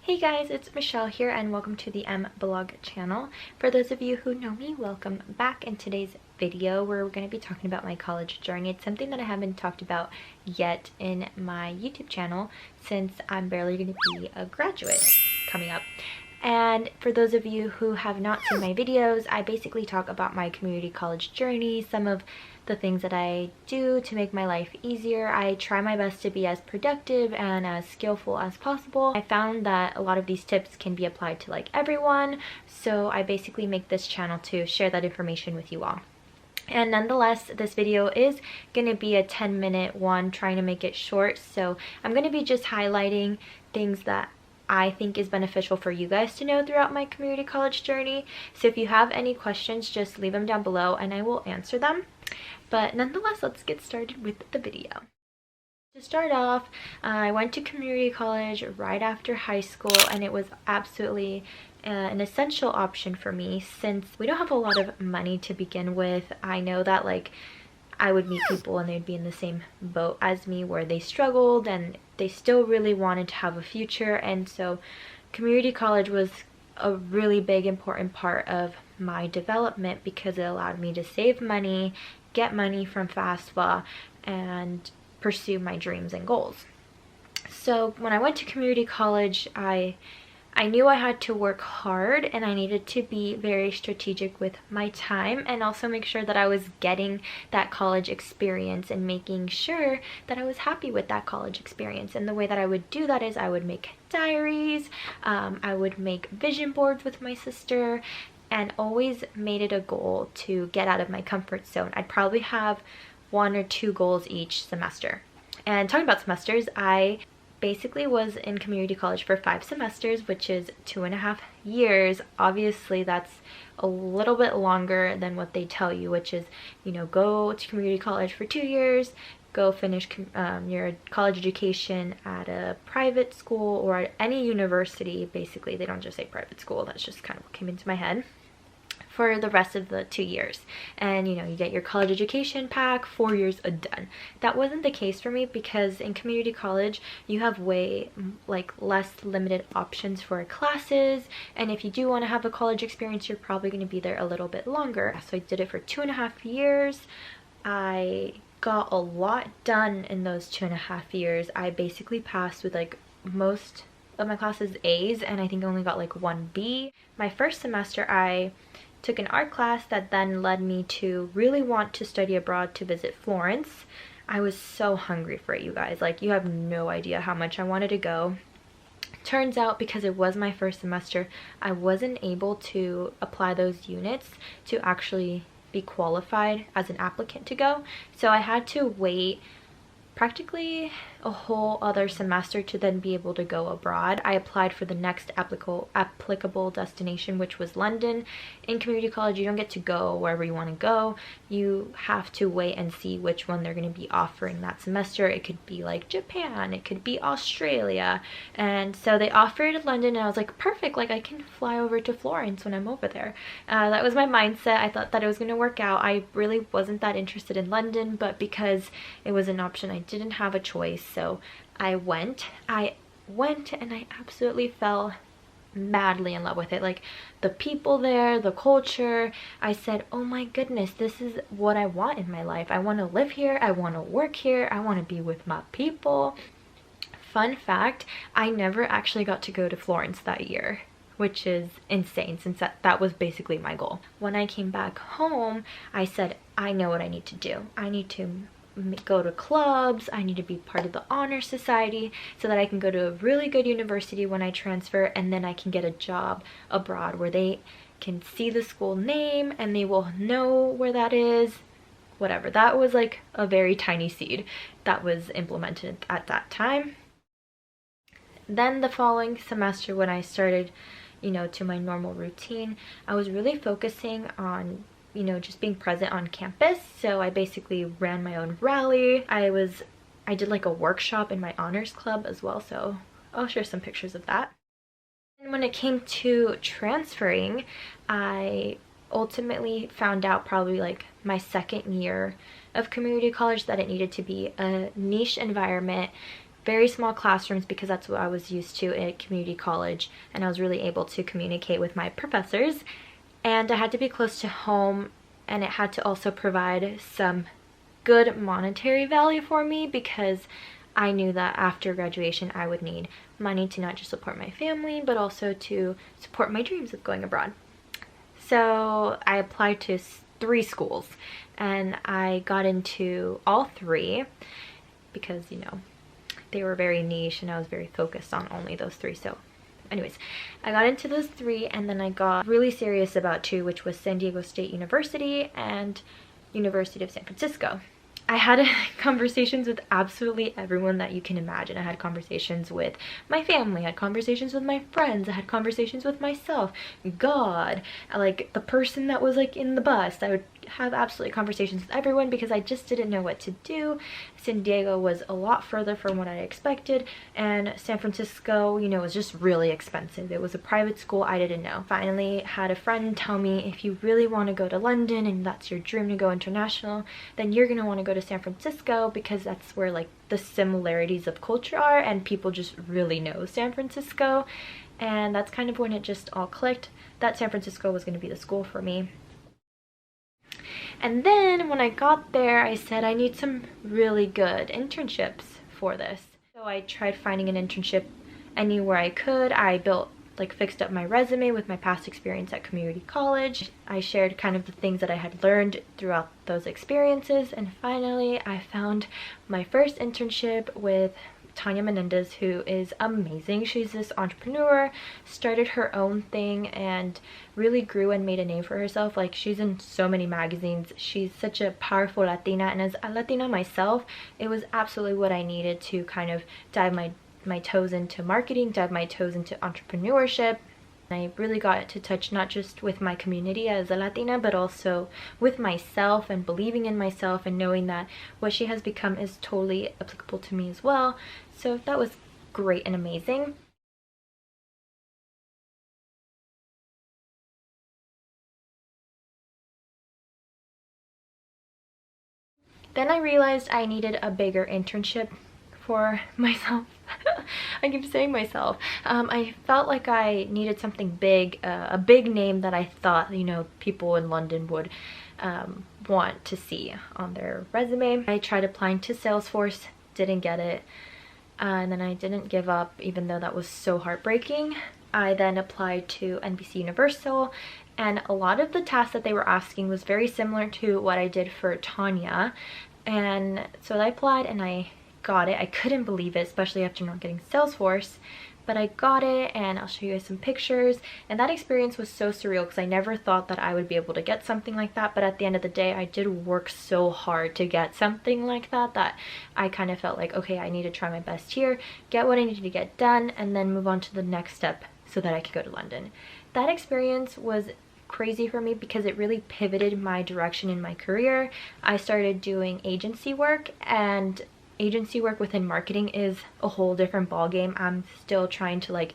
Hey guys, it's Michelle here and welcome to the Blog channel. For those of you who know me, welcome back. In today's video we're going to be talking about my college journey. It's something that I haven't talked about yet in my YouTube channel since I'm barely going to be a graduate coming up. And for those of you who have not seen my videos, I basically talk about my community college journey, some of the things that I do to make my life easier. I try my best to be as productive and as skillful as possible. I found that a lot of these tips can be applied to like everyone, so I basically make this channel to share that information with you all. And nonetheless, this video is going to be a 10-minute one, trying to make it short, so I'm going to be just highlighting things that I think is beneficial for you guys to know throughout my community college journey. So if you have any questions, just leave them down below and I will answer them. But nonetheless, let's get started with the video. To start off, I went to community college right after high school, and it was absolutely an essential option for me since we don't have a lot of money to begin with. I know that like I would meet people and they'd be in the same boat as me where they struggled and they still really wanted to have a future, and so community college was a really big important part of my development because it allowed me to save money, get money from FAFSA, and pursue my dreams and goals. So when I went to community college, I knew I had to work hard and I needed to be very strategic with my time and also make sure that I was getting that college experience and making sure that I was happy with that college experience. And the way that I would do that is I would make diaries, I would make vision boards with my sister, and always made it a goal to get out of my comfort zone. I'd probably have 1 or 2 goals each semester. And talking about semesters, I basically was in community college for 5 semesters, which is 2.5 years. Obviously that's a little bit longer than what they tell you, which is, you know, go to community college for 2 years, go finish your college education at a private school or at any university. Basically, they don't just say private school, that's just kind of what came into my head, for the rest of the 2 years. And you know, you get your college education pack, 4 years done. That wasn't the case for me because in community college you have way like less limited options for classes, and if you do want to have a college experience, you're probably going to be there a little bit longer. So I did it for 2.5 years. I got a lot done in those 2.5 years. I basically passed with like most of my classes A's, and I think I only got like 1 B. My first semester I took an art class that then led me to really want to study abroad to visit Florence. I was so hungry for it, you guys. Like, you have no idea how much I wanted to go. Turns out, because it was my first semester, I wasn't able to apply those units to actually be qualified as an applicant to go. So I had to wait practically a whole other semester to then be able to go abroad. I applied for the next applicable destination, which was London. In community college, you don't get to go wherever you want to go. You have to wait and see which one they're going to be offering that semester. It could be like Japan, it could be Australia. And so they offered London, and I was like, perfect, like I can fly over to Florence when I'm over there. That was my mindset. I thought that it was going to work out. I really wasn't that interested in London, but because it was an option, I didn't have a choice. So I went and I absolutely fell madly in love with it. Like, the people there, the culture, I said, oh my goodness, this is what I want in my life. I want to live here, I want to work here, I want to be with my people. Fun fact, I never actually got to go to Florence that year, which is insane since that was basically my goal. When I came back home, I said, I know what I need to do. I need to go to clubs, I need to be part of the honor society so that I can go to a really good university when I transfer, and then I can get a job abroad where they can see the school name and they will know where that is. Whatever. That was like a very tiny seed that was implemented at that time. Then the following semester, when I started, you know, to my normal routine, I was really focusing on, you know, just being present on campus. So I basically ran my own rally. I did like a workshop in my honors club as well, so I'll share some pictures of that. And when it came to transferring, I ultimately found out probably like my 2nd year of community college that it needed to be a niche environment very small classrooms because that's what I was used to at community college, and I was really able to communicate with my professors. And I had to be close to home, and it had to also provide some good monetary value for me because I knew that after graduation I would need money to not just support my family but also to support my dreams of going abroad. So I applied to 3 schools and I got into all 3 because, you know, they were very niche and I was very focused on only those 3. So anyways, I got into those 3 and then I got really serious about 2, which was San Diego State University and University of San Francisco. I had conversations with absolutely everyone that you can imagine. I had conversations with my family, I had conversations with my friends, I had conversations with myself, God, like the person that was like in the bus. I would have absolutely conversations with everyone because I just didn't know what to do. San Diego was a lot further from what I expected, and San Francisco, you know, was just really expensive. It was a private school, I didn't know. Finally had a friend tell me, if you really want to go to London and that's your dream to go international, then you're gonna want to go to San Francisco because that's where like the similarities of culture are and people just really know San Francisco. And that's kind of when it just all clicked that San Francisco was going to be the school for me. And then when I got there, I said I need some really good internships for this. So I tried finding an internship anywhere I could. I fixed up my resume with my past experience at community college. I shared kind of the things that I had learned throughout those experiences, and finally I found my first internship with Tanya Menendez, who is amazing. She's this entrepreneur, started her own thing and really grew and made a name for herself. Like, she's in so many magazines. She's such a powerful Latina, and as a Latina myself, it was absolutely what I needed to kind of dive my toes into marketing, dive my toes into entrepreneurship. I really got to touch not just with my community as a Latina, but also with myself and believing in myself and knowing that what she has become is totally applicable to me as well. So that was great and amazing. Then I realized I needed a bigger internship for myself. I keep saying myself. I felt like I needed something big, a big name that I thought, you know, people in London would want to see on their resume. I tried applying to Salesforce, didn't get it, and then I didn't give up even though that was so heartbreaking. I then applied to NBCUniversal, and a lot of the tasks that they were asking was very similar to what I did for Tanya, and so I applied and I got it. I couldn't believe it, especially after not getting Salesforce, but I got it, and I'll show you guys some pictures. And that experience was so surreal because I never thought that I would be able to get something like that, but at the end of the day I did work so hard to get something like that that I kind of felt like, okay, I need to try my best here, get what I needed to get done, and then move on to the next step so that I could go to London. That experience was crazy for me because it really pivoted my direction in my career. I started doing agency work, and agency work within marketing is a whole different ballgame. I'm still trying to like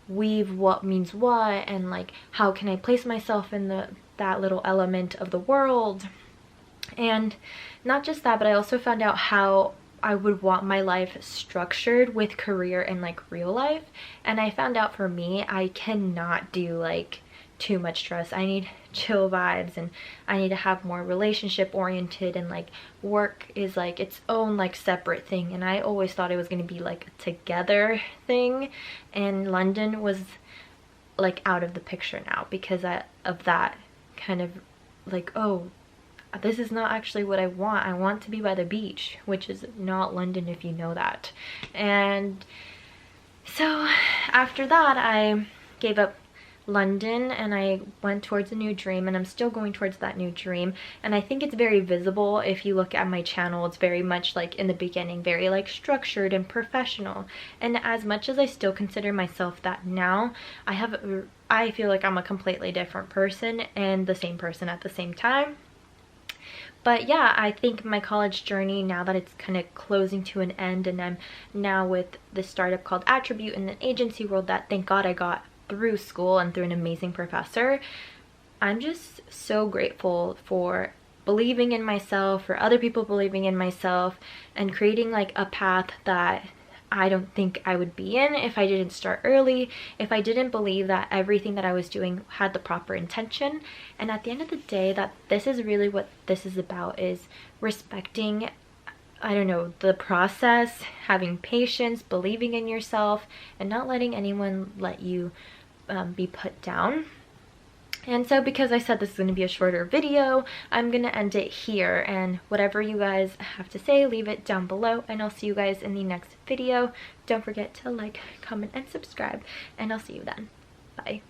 weave what means what, and like how can I place myself in that little element of the world. And not just that, but I also found out how I would want my life structured with career and like real life. And I found out for me, I cannot do like too much stress. I need chill vibes, and I need to have more relationship oriented, and like work is like its own like separate thing. And I always thought it was going to be like a together thing, and London was like out of the picture now because of that kind of like, oh, this is not actually what I want. I want to be by the beach, which is not London if you know that. And so after that I gave up London and I went towards a new dream, and I'm still going towards that new dream. And I think it's very visible if you look at my channel. It's very much like in the beginning, very like structured and professional. And as much as I still consider myself that now, I feel like I'm a completely different person and the same person at the same time. But yeah, I think my college journey, now that it's kind of closing to an end, and I'm now with this startup called Attribute in the agency world that thank God I got through school and through an amazing professor, I'm just so grateful for believing in myself, for other people believing in myself, and creating like a path that I don't think I would be in if I didn't start early, if I didn't believe that everything that I was doing had the proper intention. And at the end of the day, that this is really what this is about, is respecting, I don't know, the process, having patience, believing in yourself, and not letting anyone let you be put down. And so because I said this is going to be a shorter video, I'm going to end it here, and whatever you guys have to say, leave it down below, and I'll see you guys in the next video. Don't forget to like, comment, and subscribe, and I'll see you then. Bye.